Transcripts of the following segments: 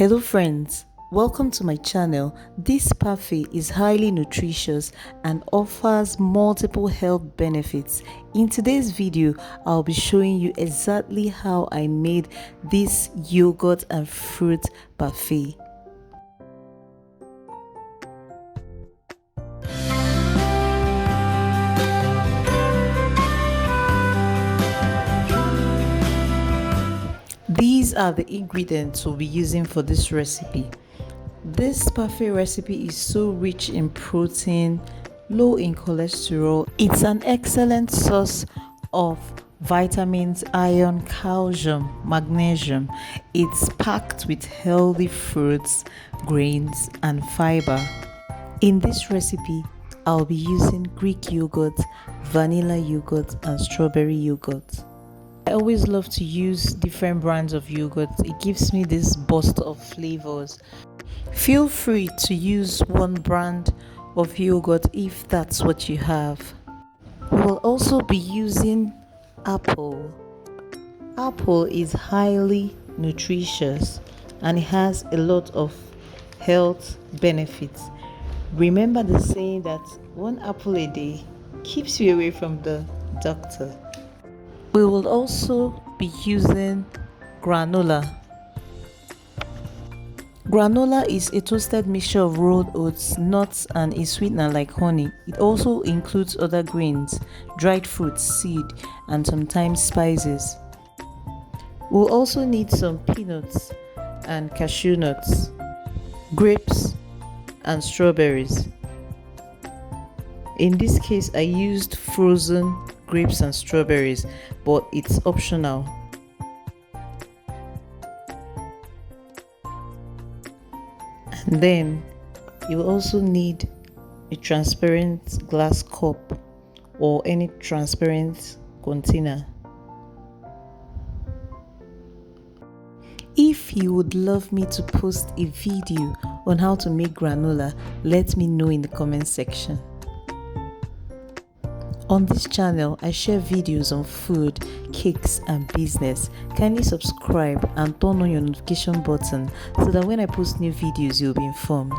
Hello friends, welcome to my channel. This parfait is highly nutritious and offers multiple health benefits. In today's video, I'll be showing you exactly how I made this yogurt and fruit parfait. These are the ingredients we'll be using for this recipe. This parfait recipe is so rich in protein, low in cholesterol. It's an excellent source of vitamins, iron, calcium, magnesium. It's packed with healthy fruits, grains, and fiber. In this recipe, I'll be using Greek yogurt, vanilla yogurt, and strawberry yogurt. I always love to use different brands of yogurt. It gives me this burst of flavors. Feel free to use one brand of yogurt if that's what you have. We will also be using apple. Apple is highly nutritious and it has a lot of health benefits. Remember the saying that one apple a day keeps you away from the doctor. We will also be using granola. Granola is a toasted mixture of rolled oats, nuts, and a sweetener like honey. It also includes other grains, dried fruits, seed, and sometimes spices. We'll also need some peanuts and cashew nuts, grapes, and strawberries. In this case, I used frozen grapes and strawberries, but it's optional. And then you will also need a transparent glass cup or any transparent container. If you would love me to post a video on how to make granola, let me know in the comment section. On this channel, I share videos on food, cakes, and business. Kindly subscribe and turn on your notification button so that when I post new videos, you'll be informed.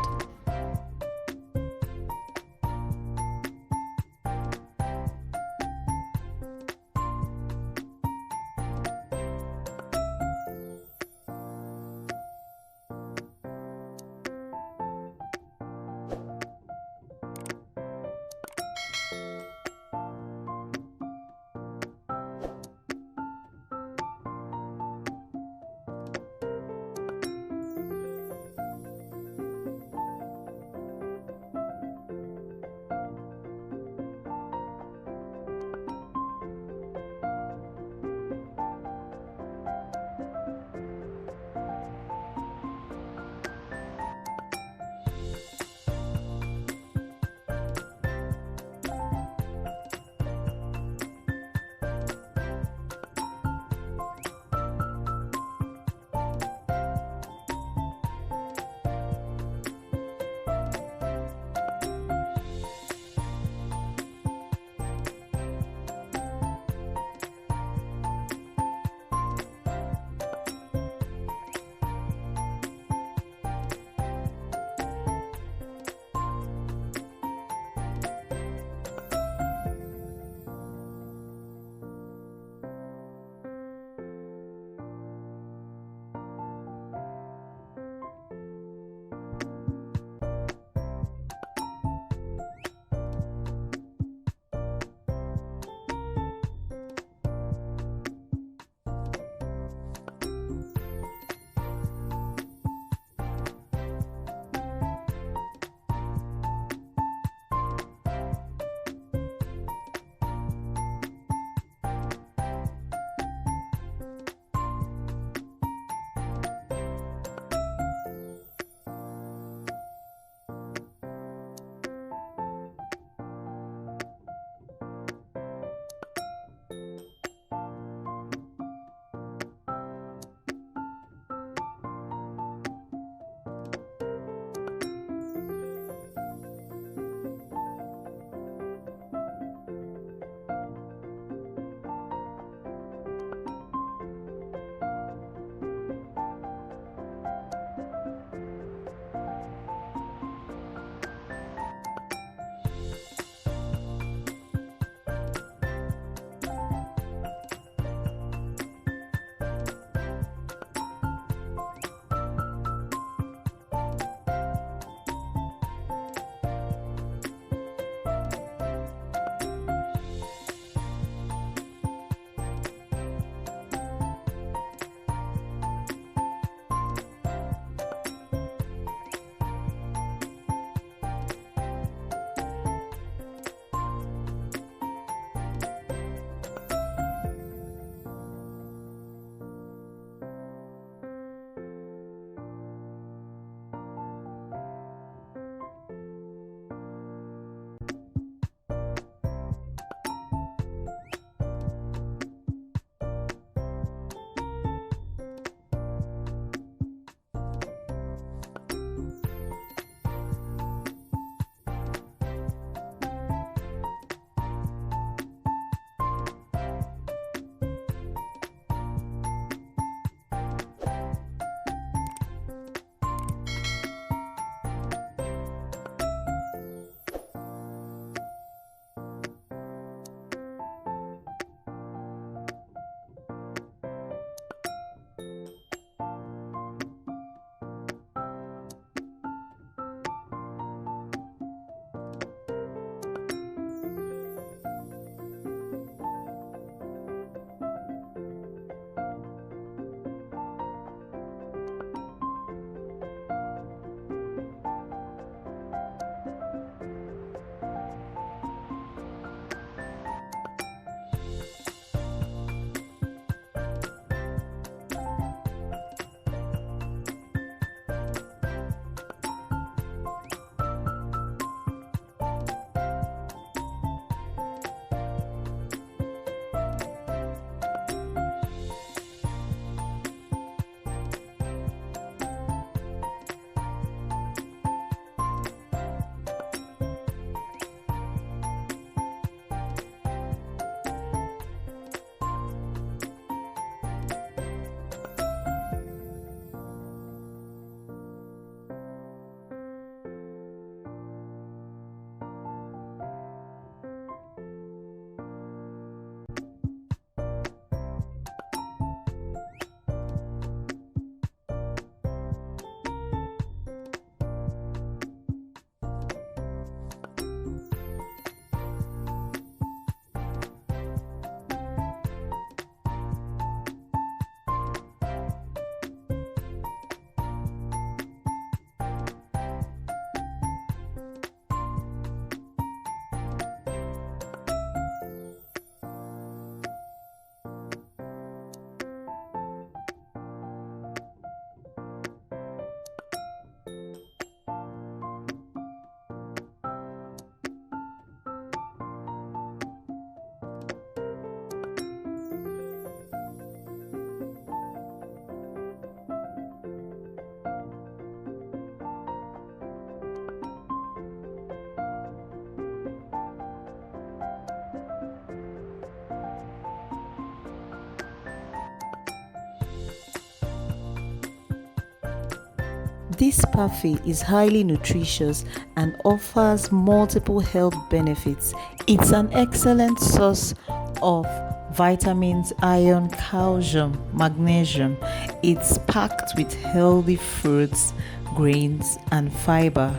This parfait is highly nutritious and offers multiple health benefits. It's an excellent source of vitamins, iron, calcium, magnesium. It's packed with healthy fruits, grains, and fiber.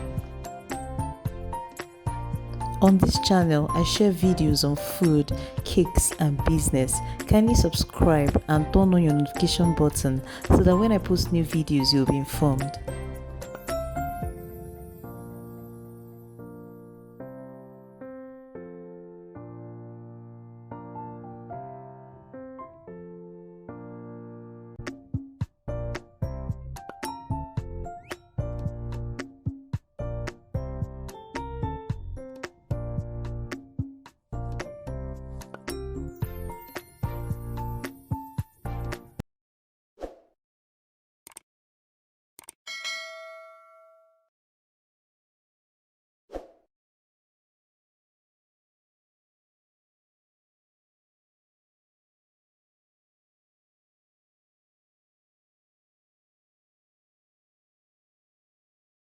On this channel, I share videos on food, cakes, and business. Kindly subscribe and turn on your notification button so that when I post new videos, you'll be informed.